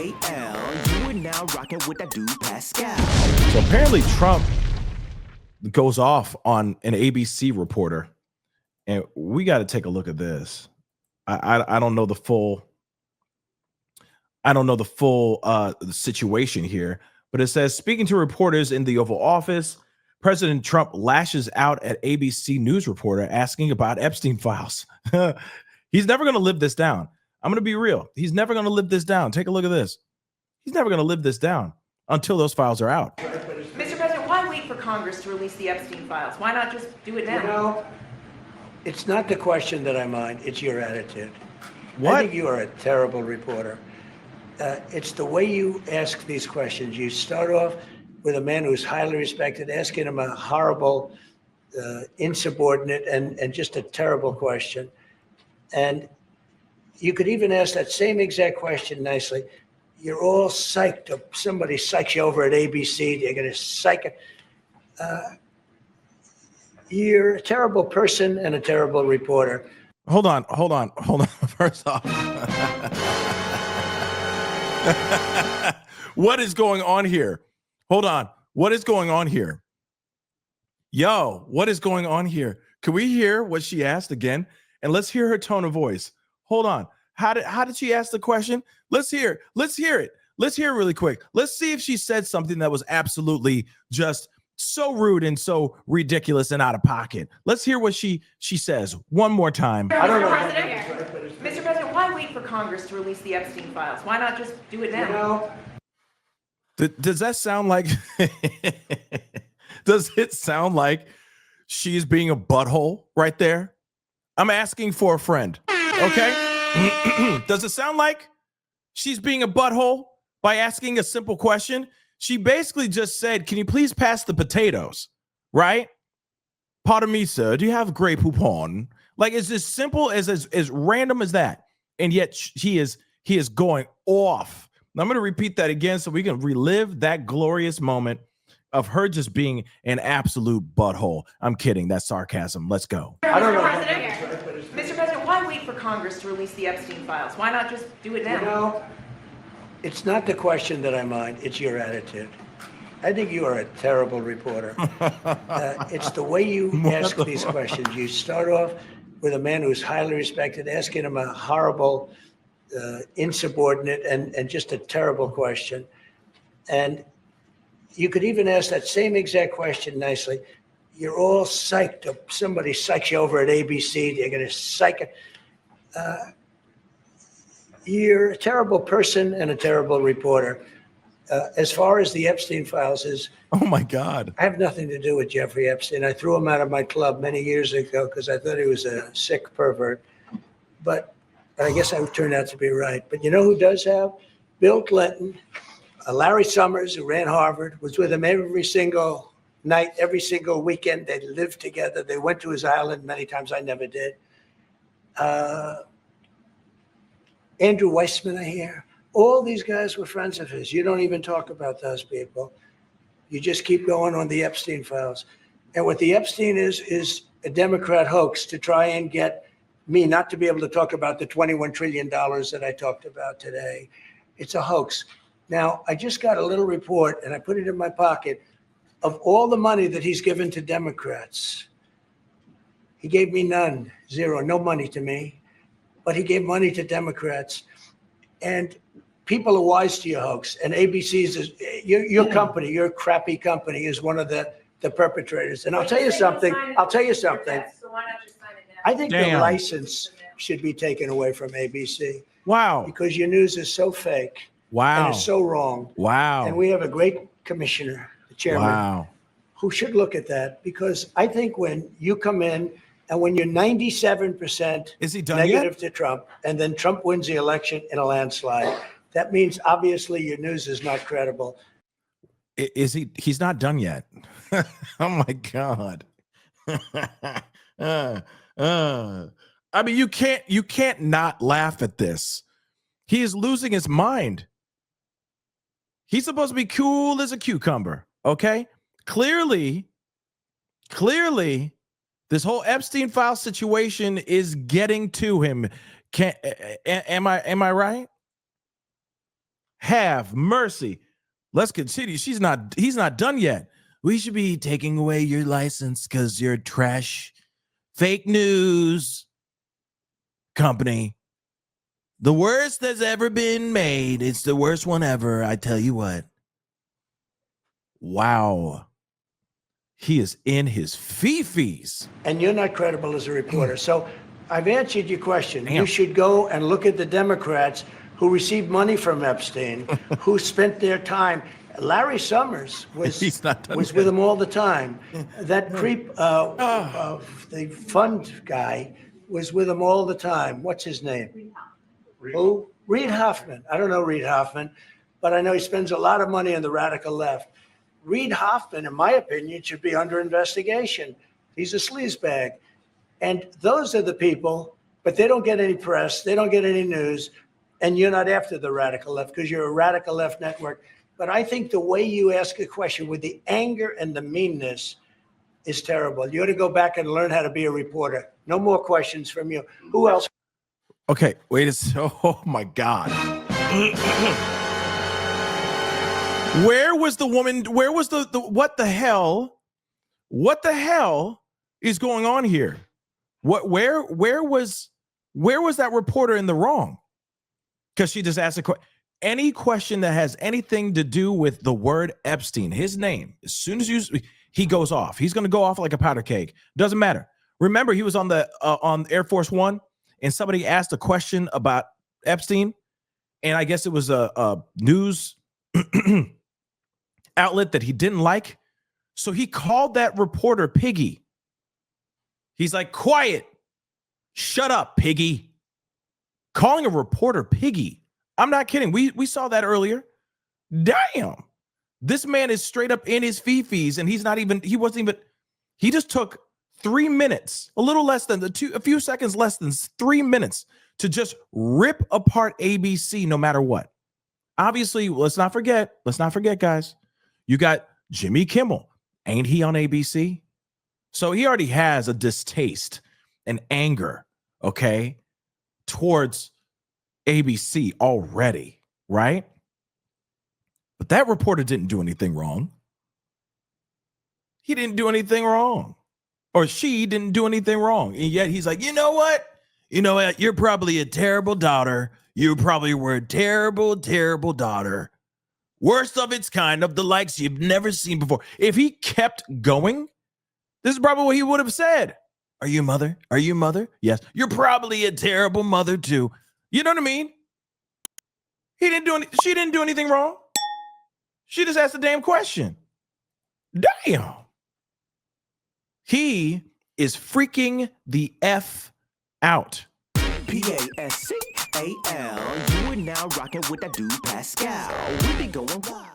You are now rocking with that dude Pascal. So apparently Trump goes off on an ABC reporter, and we got to take a look at this. I don't know the full. I don't know the full situation here, but it says, speaking to reporters in the Oval Office, President Trump lashes out at ABC News reporter asking about Epstein files. He's never going to live this down. I'm going to be real. He's never going to live this down. Take a look at this. He's never going to live this down until those files are out. Mr. President, why wait for Congress to release the Epstein files? Why not just do it now? You know, it's not the question that I mind, it's your attitude. What? I think you are a terrible reporter. It's the way you ask these questions. You start off with a man who's highly respected, asking him a horrible, insubordinate, and just a terrible question. And you could even ask that same exact question nicely. You're all psyched up. Somebody psychs you over at ABC. They're going to psych it. You're a terrible person and a terrible reporter. Hold on. First off, what is going on here? Hold on. What is going on here? Yo, what is going on here? Can we hear what she asked again? And let's hear her tone of voice. Hold on. How did she ask the question? Let's hear it. Let's hear it really quick. Let's see if she said something that was absolutely just so rude and so ridiculous and out of pocket. Let's hear what she says one more time. I don't know. Mr. President, why wait for Congress to release the Epstein files? Why not just do it now? You know, Does that sound like does it sound like she's being a butthole right there? I'm asking for a friend. Okay. Does it sound like she's being a butthole by asking a simple question? She basically just said, can you please pass the potatoes? Right? Pardon me, sir. Do you have Grey Poupon? Like, it's as simple as random as that. And yet he is going off. Now, I'm going to repeat that again so we can relive that glorious moment of her just being an absolute butthole. I'm kidding. That's sarcasm. Let's go. I don't know. Mr. President, why wait for Congress to release the Epstein files? Why not just do it now? You know, it's not the question that I mind, it's your attitude. I think you are a terrible reporter. It's the way you ask these questions. You start off with a man who's highly respected, asking him a horrible, insubordinate, and just a terrible question. And you could even ask that same exact question nicely. You're all psyched up. Somebody psychs you over at ABC. They're going to psych it. You're a terrible person and a terrible reporter. As far as the Epstein files is, Oh my God. I have nothing to do with Jeffrey Epstein. I threw him out of my club many years ago because I thought he was a sick pervert. But I guess I turned out to be right. But you know who does have? Bill Clinton, Larry Summers, who ran Harvard, was with him every single night, every single weekend. They lived together. They went to his island many times. I never did. Andrew Weissman, I hear. All these guys were friends of his. You don't even talk about those people. You just keep going on the Epstein files. And what the Epstein is a Democrat hoax to try and get me not to be able to talk about the $21 trillion that I talked about today. It's a hoax. Now, I just got a little report, and I put it in my pocket, of all the money that he's given to Democrats. He gave me none, zero, no money to me. But he gave money to Democrats. And people are wise to your hoax. And ABC's, your company, your crappy company is one of the perpetrators. And I'll tell you something. I think the license should be taken away from ABC. Wow. Because your news is so fake. Wow. And it's so wrong. Wow. And we have a great commissioner, the chairman, who should look at that. Because I think when you come in and when you're 97% Is he done negative yet? to Trump, and then Trump wins the election in a landslide, that means obviously your news is not credible. Is he? He's not done yet. Oh my God. I mean, you can't not laugh at this. He is losing his mind. He's supposed to be cool as a cucumber. Okay. Clearly, this whole Epstein file situation is getting to him. Am I right? have mercy. Let's continue. He's not done yet. We should be taking away your license because you're trash. Fake news company. The worst that's ever been made. It's the worst one ever. I tell you what. Wow. He is in his fifis. And you're not credible as a reporter. So I've answered your question. Damn. You should go and look at the Democrats who received money from Epstein, who spent their time. Larry Summers was with him all the time. That creep, the fund guy, was with him all the time. What's his name? Who? Reid Hoffman. I don't know Reid Hoffman, but I know he spends a lot of money on the radical left. Reid Hoffman, in my opinion, should be under investigation. He's a sleazebag. And those are the people, but they don't get any press. They don't get any news. And you're not after the radical left because you're a radical left network. But I think the way you ask a question with the anger and the meanness is terrible. You ought to go back and learn how to be a reporter. No more questions from you. Who else? Okay, wait a second. Oh my God. Where was the woman? Where was the what the hell? What the hell is going on here? Where was that reporter in the wrong? Because she just asked any question that has anything to do with the word Epstein, his name, as soon as he goes off. He's going to go off like a powder keg. Doesn't matter. Remember, he was on Air Force One, and somebody asked a question about Epstein, and I guess it was a news outlet that he didn't like. So he called that reporter Piggy. He's like, quiet. Shut up, Piggy. Calling a reporter Piggy. I'm not kidding. We saw that earlier. Damn. This man is straight up in his fifis, and he just took 3 minutes, a little less than a few seconds less than 3 minutes to just rip apart ABC no matter what. Obviously, let's not forget, guys, you got Jimmy Kimmel. Ain't he on ABC? So he already has a distaste and anger, okay, towards ABC already, right? But that reporter didn't do anything wrong. He didn't do anything wrong. Or she didn't do anything wrong. And yet he's like, you know what? You're probably a terrible daughter. You probably were a terrible, terrible daughter. Worst of its kind, of the likes you've never seen before. If he kept going, this is probably what he would have said. Are you a mother? Are you a mother? Yes. You're probably a terrible mother too. You know what I mean? She didn't do anything wrong. She just asked a damn question. Damn. He is freaking the F out. Pascal. You are now rocking with that dude Pascal. We be going wild.